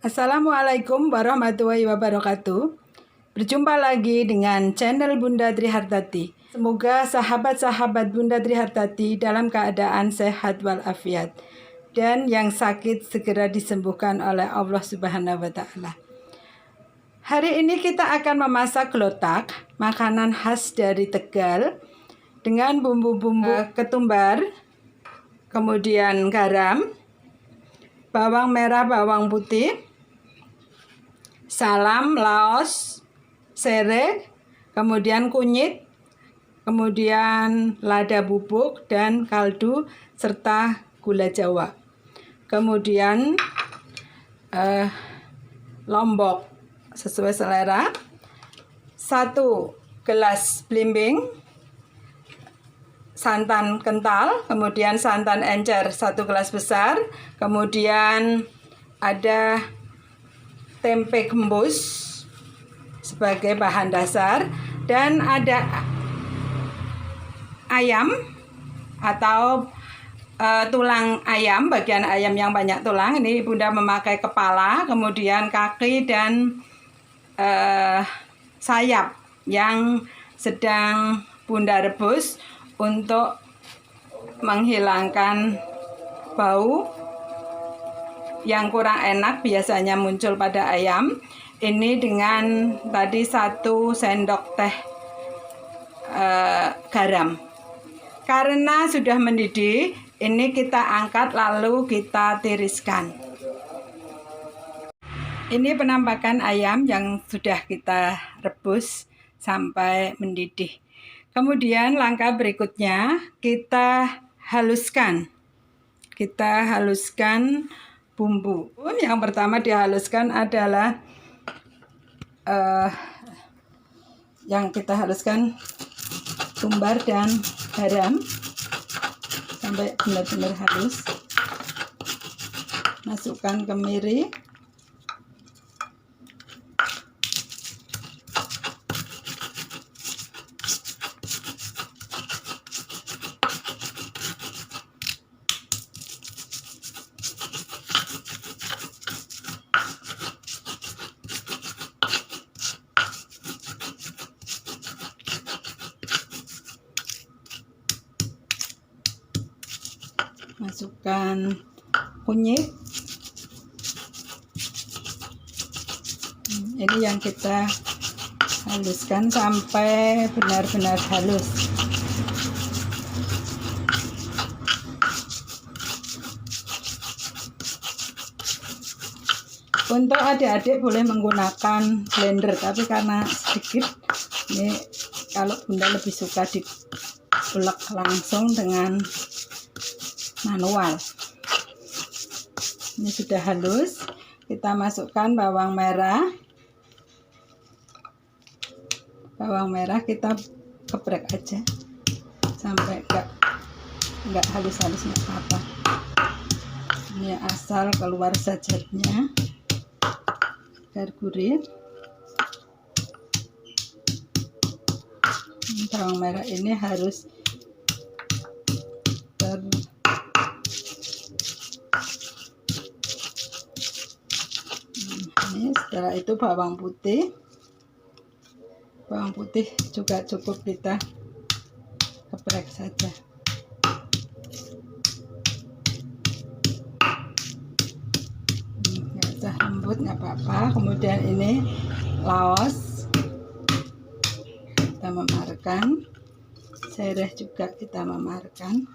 Assalamualaikum warahmatullahi wabarakatuh. Berjumpa lagi dengan channel Bunda Trihartati. Semoga sahabat-sahabat Bunda Trihartati dalam keadaan sehat walafiat dan yang sakit segera disembuhkan oleh Allah Subhanahu wa taala. Hari ini kita akan memasak gelotak, makanan khas dari Tegal dengan bumbu-bumbu ketumbar, kemudian garam, bawang merah, bawang putih, salam, laos, serai, kemudian kunyit, kemudian lada bubuk dan kaldu serta gula Jawa. Kemudian lombok sesuai selera, 1 gelas blimbing, santan kental, kemudian santan encer 1 gelas besar, kemudian ada tempe gembus sebagai bahan dasar, dan ada ayam atau tulang ayam, bagian ayam yang banyak tulang. Ini Bunda memakai kepala, kemudian kaki dan sayap yang sedang Bunda rebus untuk menghilangkan bau yang kurang enak biasanya muncul pada ayam. Ini dengan tadi 1 sendok teh garam. Karena sudah mendidih, ini kita angkat lalu kita tiriskan. Ini penampakan ayam yang sudah kita rebus sampai mendidih. Kemudian langkah berikutnya kita haluskan. Kita haluskan bumbu. Yang pertama dihaluskan adalah yang kita haluskan tumbar dan garam sampai benar-benar halus. Masukkan kemiri, masukkan kunyit. Ini yang kita haluskan sampai benar-benar halus. Untuk adik-adik boleh menggunakan blender, tapi karena sedikit, ini kalau Bunda lebih suka diulek langsung dengan manual. Ini sudah halus, kita masukkan bawang merah. Bawang merah kita geprek aja sampai enggak halus-halus, enggak apa-apa. Ini asal keluar zat-zatnya agar gurih. Bawang merah ini harus ini. Setelah itu bawang putih juga cukup kita geprek saja. Nggak usah lembut, nggak apa-apa. Kemudian ini laos kita memarkan, serai juga kita memarkan.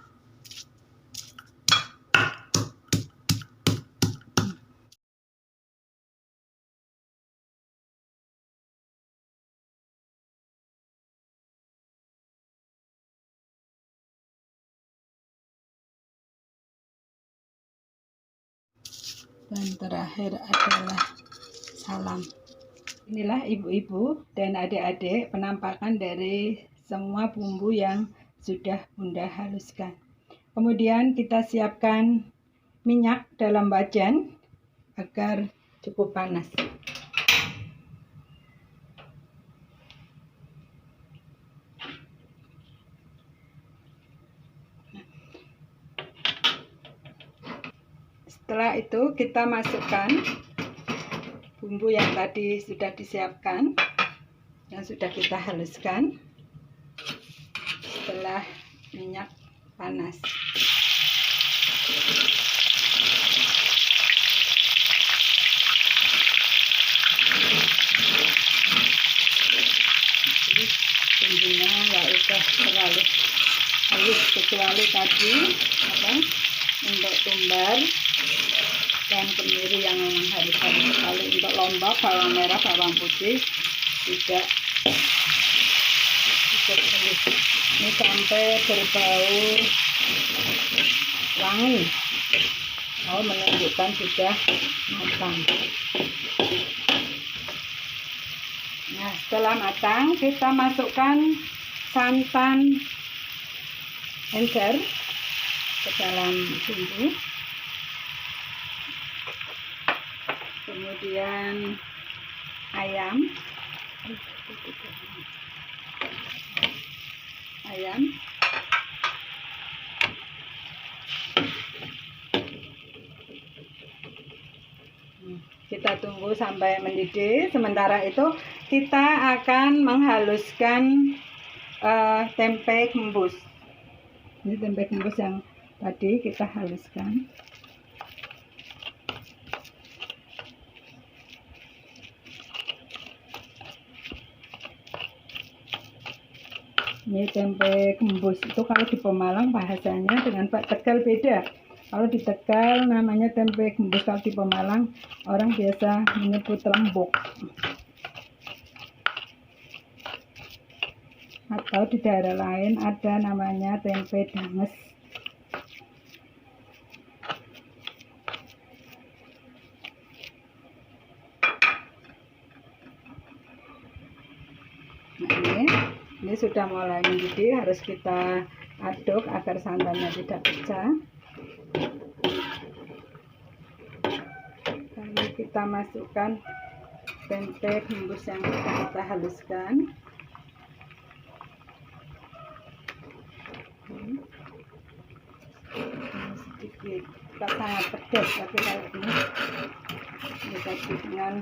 Dan terakhir adalah salam. Inilah ibu-ibu dan adik-adik penampakan dari semua bumbu yang sudah Bunda haluskan. Kemudian kita siapkan minyak dalam wajan agar cukup panas. Setelah itu kita masukkan bumbu yang tadi sudah disiapkan, yang sudah kita haluskan setelah minyak panas. Bumbunya nggak usah terlalu halus, kecuali tadi untuk tumbar dan kemiri yang memang harus halus sekali. Untuk lombok, bawang merah, bawang putih tidak halus. Ini sampai berbau wangi, menunjukkan sudah matang. Nah, setelah matang kita masukkan santan encer ke dalam bumbu, kemudian ayam, kita tunggu sampai mendidih. Sementara itu kita akan menghaluskan tempe gembus. Ini tempe gembus yang tadi kita haluskan. Ini tempe gembus itu kalau di Pemalang bahasanya dengan Pak Tegal beda. Kalau di Tegal namanya tempe gembus, kalau di Pemalang orang biasa menyebut rembuk. Atau di daerah lain ada namanya tempe danges. Nah, ini sudah mulai mendidih, harus kita aduk agar santannya tidak pecah. Lalu kita masukkan tempe gembus yang sudah kita haluskan. Sedikit, kita sangat pedas, tapi kalau ini dikasih dengan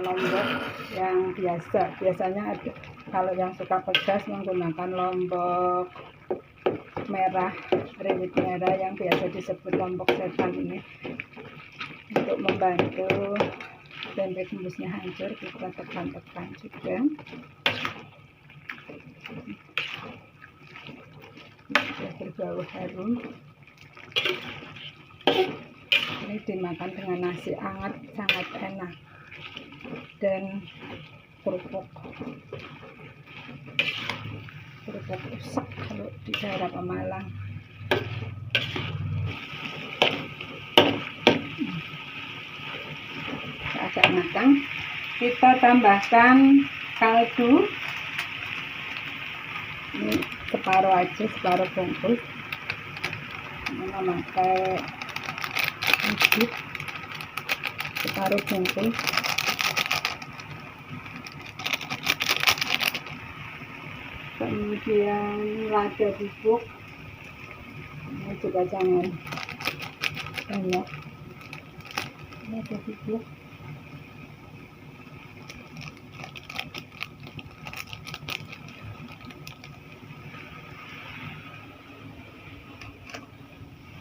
lombok yang biasanya ada. Kalau yang suka pedas menggunakan lombok merah, rawit merah yang biasa disebut lombok setan ini. Untuk membantu tempe gembusnya hancur, kita tekan-tekan juga. Sudah berbau harum. Ini dimakan dengan nasi hangat, sangat enak. Dan kerupuk rusak kalau di daerah Pemalang. Agak matang, kita tambahkan kaldu. Ini separuh aja, separuh bungkus. Ini memakai bibit separuh bungkus. Kemudian lada bubuk, ini juga jangan banyak lada bubuk.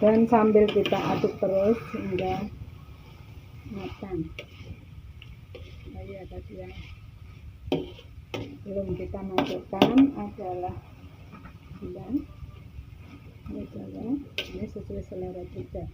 Dan sambil kita aduk terus hingga matang. Nah, ya, tadi yang belum kita masukkan adalah gula. Ini sesuai selera kita.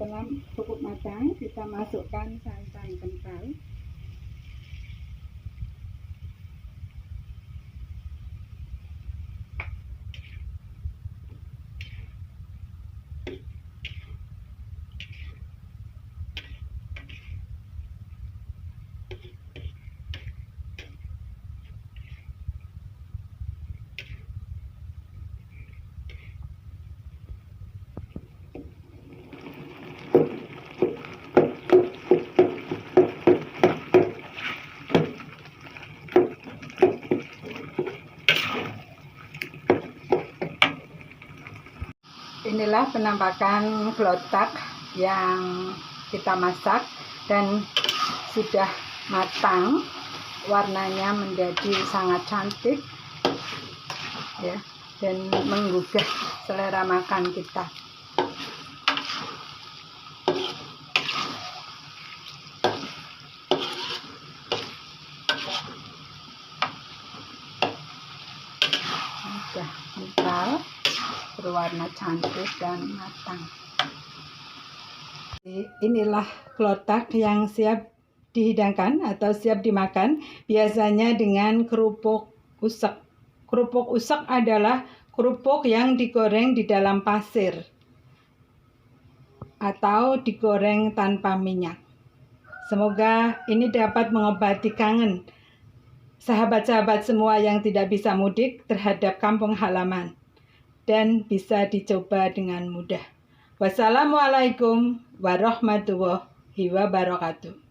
Setelah cukup matang, kita masukkan santan kental. Inilah penampakan kelotak yang kita masak dan sudah matang, warnanya menjadi sangat cantik ya, dan menggugah selera makan kita. Sudah kental, berwarna cantik dan matang. Inilah kelotak yang siap dihidangkan atau siap dimakan, biasanya dengan kerupuk usek. Kerupuk usek adalah kerupuk yang digoreng di dalam pasir atau digoreng tanpa minyak. Semoga ini dapat mengobati kangen sahabat-sahabat semua yang tidak bisa mudik terhadap kampung halaman dan bisa dicoba dengan mudah. Wassalamualaikum warahmatullahi wabarakatuh.